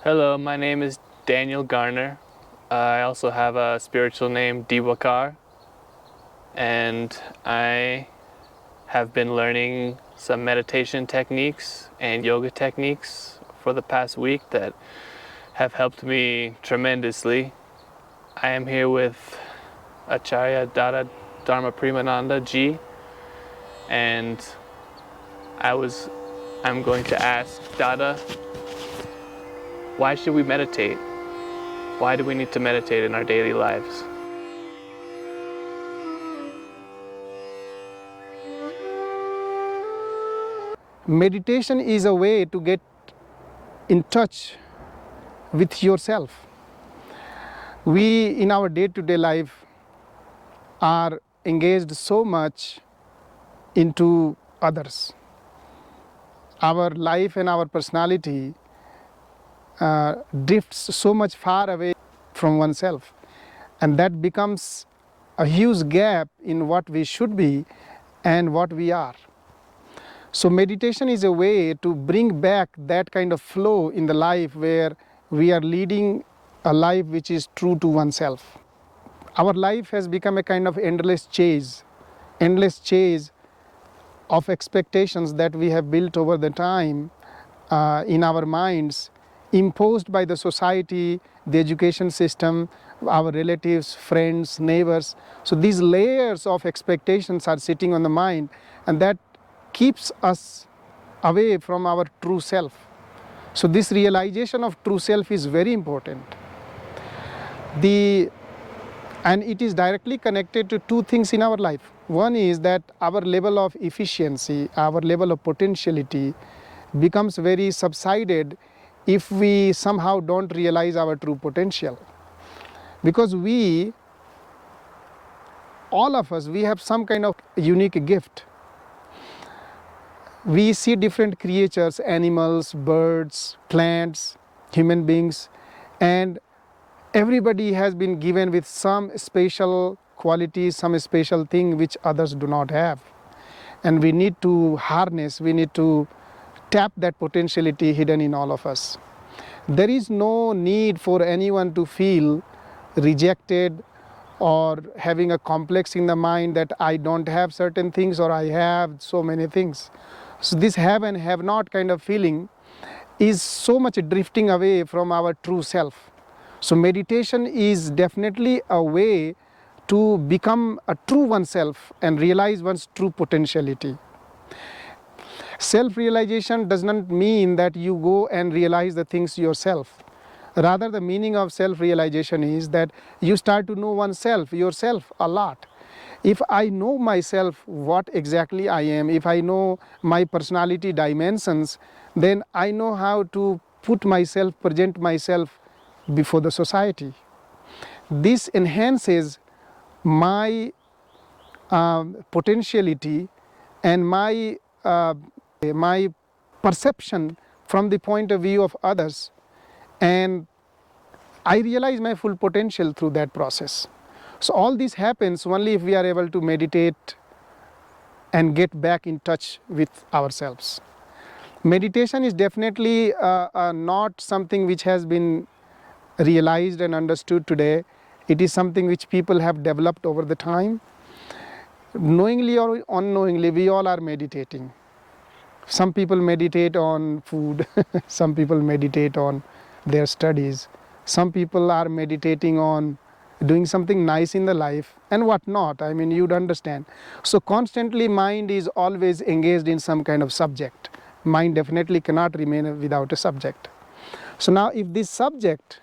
Hello, my name is Daniel Garner. I also have a spiritual name, Diwakar, and I have been learning some meditation techniques and yoga techniques for the past week that have helped me tremendously. I am here with Acharya Dada Dharma Premananda Ji, and I'm going to ask Dada, why should we meditate? Why do we need to meditate in our daily lives? Meditation is a way to get in touch with yourself. We, in our day-to-day life, are engaged so much into others. Our life and our personality drifts so much far away from oneself, and that becomes a huge gap in what we should be and what we are. So meditation is a way to bring back that kind of flow in the life where we are leading a life which is true to oneself. Our life has become a kind of endless chase of expectations that we have built over the time in our minds, imposed by the society, the education system, our relatives, friends, neighbors. So these layers of expectations are sitting on the mind, and that keeps us away from our true self. So this realization of true self is very important. And it is directly connected to two things in our life. One is that our level of efficiency, our level of potentiality becomes very subsided if we somehow don't realize our true potential. Because all of us, we have some kind of unique gift. We see different creatures, animals, birds, plants, human beings, and everybody has been given with some special qualities, some special thing which others do not have. And we need to harness, we need to tap that potentiality hidden in all of us. There is no need for anyone to feel rejected or having a complex in the mind that I don't have certain things or I have so many things. So this have and have not kind of feeling is so much drifting away from our true self. So meditation is definitely a way to become a true oneself and realize one's true potentiality. Self-realization does not mean that you go and realize the things yourself. Rather, the meaning of self-realization is that you start to know oneself, yourself a lot. If I know myself, what exactly I am, if I know my personality dimensions, then I know how to put myself, present myself before the society. This enhances my potentiality and my perception from the point of view of others, and I realize my full potential through that process. So all this happens only if we are able to meditate and get back in touch with ourselves. Meditation is definitely not something which has been realized and understood today. It is something which people have developed over the time. Knowingly or unknowingly, we all are meditating. Some people meditate on food, some people meditate on their studies, some people are meditating on doing something nice in the life and what not. I mean, you'd understand. So constantly mind is always engaged in some kind of subject. Mind definitely cannot remain without a subject. So now if this subject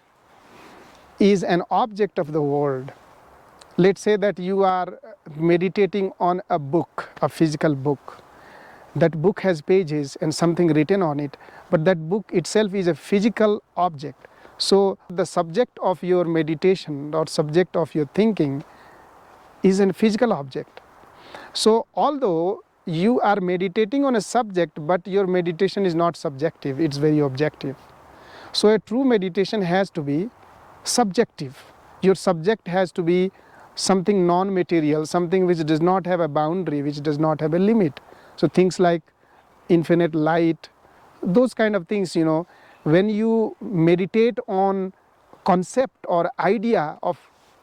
is an object of the world, let's say that you are meditating on a book, a physical book. That book has pages and something written on it, but that book itself is a physical object. So the subject of your meditation or subject of your thinking is a physical object. So although you are meditating on a subject, but your meditation is not subjective, it's very objective. So a true meditation has to be subjective. Your subject has to be something non-material, something which does not have a boundary, which does not have a limit. So things like infinite light, those kind of things, when you meditate on concept or idea of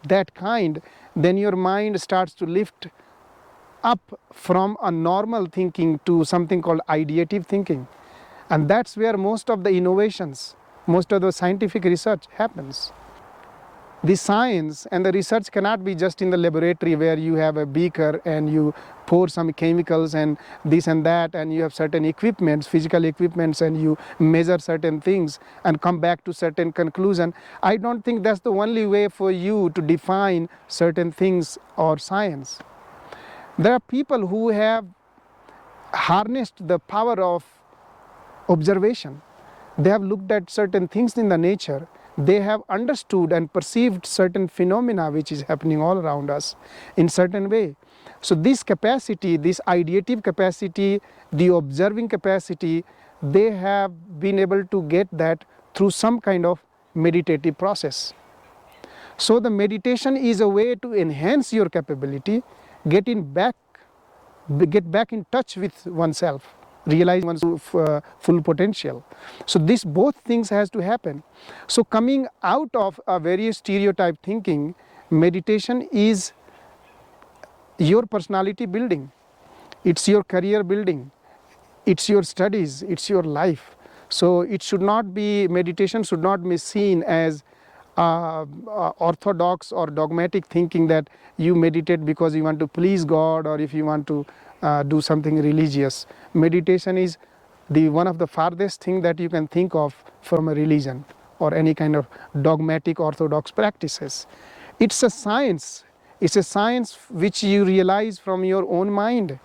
that kind, then your mind starts to lift up from a normal thinking to something called ideative thinking. And that's where most of the innovations, most of the scientific research happens. The science and the research cannot be just in the laboratory where you have a beaker and you pour some chemicals and this and that, and you have certain equipments, physical equipments, and you measure certain things and come back to certain conclusion. I don't think that's the only way for you to define certain things or science. There are people who have harnessed the power of observation. They have looked at certain things in the nature. They have understood and perceived certain phenomena which is happening all around us in certain way. So this capacity, this ideative capacity, the observing capacity, they have been able to get that through some kind of meditative process. So the meditation is a way to enhance your capability, get back in touch with oneself, realize one's full potential. So this both things has to happen. So coming out of a very stereotype thinking, meditation is your personality building, it's your career building, it's your studies, it's your life. So it should not be, meditation should not be seen as orthodox or dogmatic thinking that you meditate because you want to please God or if you want to do something religious. Meditation is one of the farthest thing that you can think of from a religion or any kind of dogmatic orthodox practices. It's a science. It's a science which you realize from your own mind.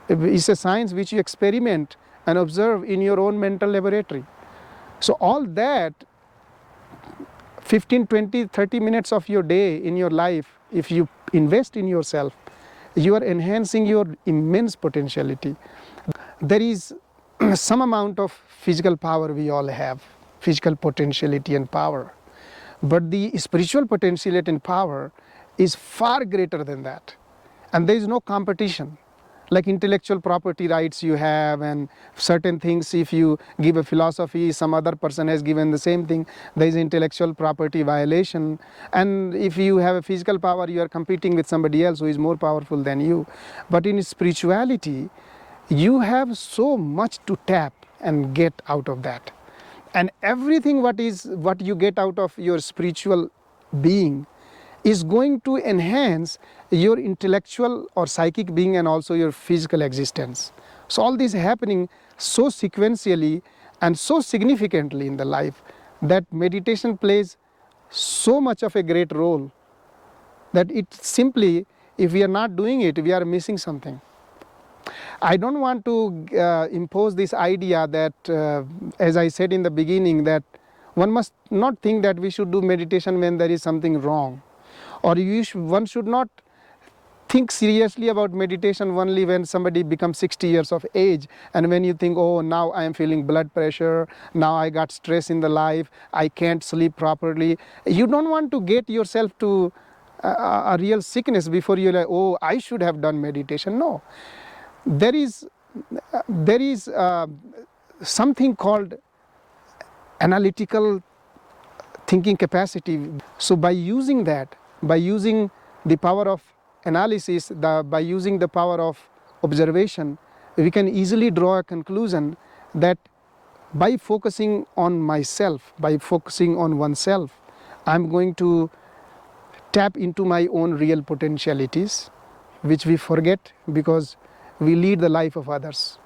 It's a science which you experiment and observe in your own mental laboratory. So all that 15, 20, 30 minutes of your day in your life, if you invest in yourself, you are enhancing your immense potentiality. There is some amount of physical power we all have, physical potentiality and power. But the spiritual potentiality and power is far greater than that. And there is no competition. Like intellectual property rights you have and certain things, if you give a philosophy, some other person has given the same thing, there is intellectual property violation. And if you have a physical power, you are competing with somebody else who is more powerful than you. But in spirituality, you have so much to tap and get out of that. And everything what you get out of your spiritual being is going to enhance your intellectual or psychic being and also your physical existence. So all this happening so sequentially and so significantly in the life that meditation plays so much of a great role that it simply, if we are not doing it, we are missing something. I don't want to impose this idea that, as I said in the beginning, that one must not think that we should do meditation when there is something wrong. Or one should not think seriously about meditation only when somebody becomes 60 years of age and when you think, oh, now I am feeling blood pressure, now I got stress in the life, I can't sleep properly. You don't want to get yourself to a real sickness before you're like, oh, I should have done meditation. No. There is something called analytical thinking capacity. So by using that, by using the power of analysis, by using the power of observation, we can easily draw a conclusion that by focusing on myself, by focusing on oneself, I'm going to tap into my own real potentialities, which we forget because we lead the life of others.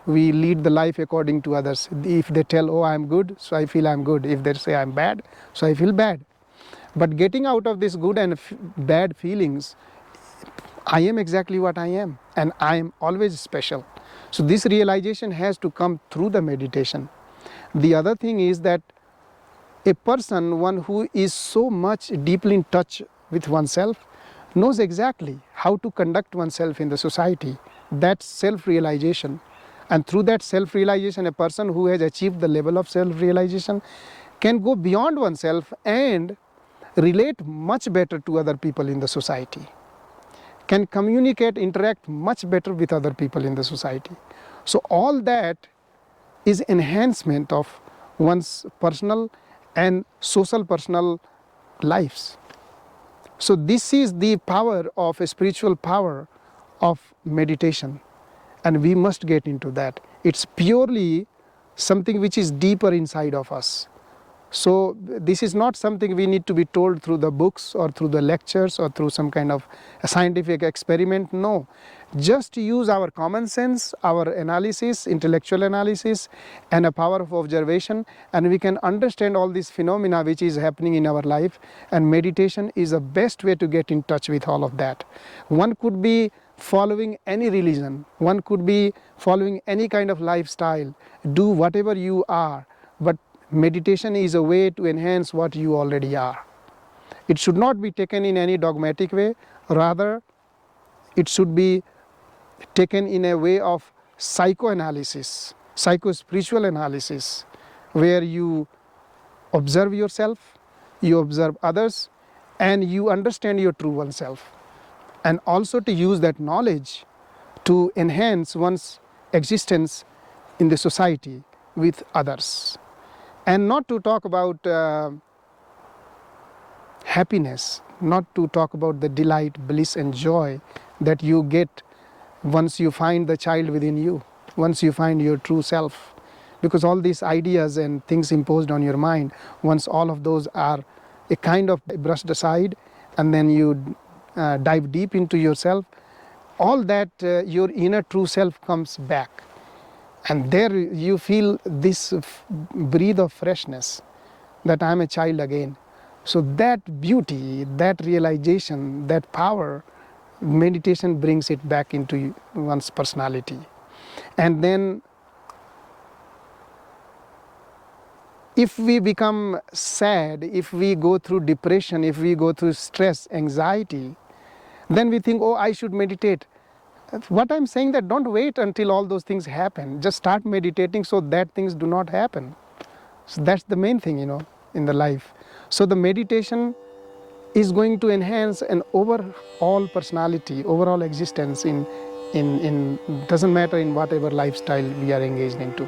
We lead the life according to others. If they tell, oh, I'm good, so I feel I'm good. If they say I'm bad, so I feel bad. But getting out of this good and bad feelings, I am exactly what I am and I am always special. So this realization has to come through the meditation. The other thing is that a person, one who is so much deeply in touch with oneself, knows exactly how to conduct oneself in the society. That's self-realization. And through that self-realization, a person who has achieved the level of self-realization can go beyond oneself and relate much better to other people in the society, can communicate, interact much better with other people in the society. So all that is enhancement of one's personal and social personal lives. So this is the power of a spiritual power of meditation, and we must get into that. It's purely something which is deeper inside of us. So this is not something we need to be told through the books or through the lectures or through some kind of a scientific experiment. No, just use our common sense, our analysis, intellectual analysis, and a power of observation, and we can understand all these phenomena which is happening in our life. And meditation is the best way to get in touch with all of that. One could be following any religion, one could be following any kind of lifestyle, do whatever you are, but meditation is a way to enhance what you already are. It should not be taken in any dogmatic way, rather it should be taken in a way of psychoanalysis, psycho-spiritual analysis, where you observe yourself, you observe others, and you understand your true oneself. And also to use that knowledge to enhance one's existence in the society with others. And not to talk about happiness, not to talk about the delight, bliss and joy that you get once you find the child within you, once you find your true self. Because all these ideas and things imposed on your mind, once all of those are a kind of brushed aside, and then you dive deep into yourself, all that your inner true self comes back. And there you feel this breath of freshness, that I am a child again. So that beauty, that realization, that power, meditation brings it back into one's personality. And then if we become sad, if we go through depression, if we go through stress, anxiety, then we think, oh, I should meditate. What I'm saying that don't wait until all those things happen. Just start meditating so that things do not happen. So that's the main thing, in the life. So the meditation is going to enhance an overall personality, overall existence in doesn't matter in whatever lifestyle we are engaged into.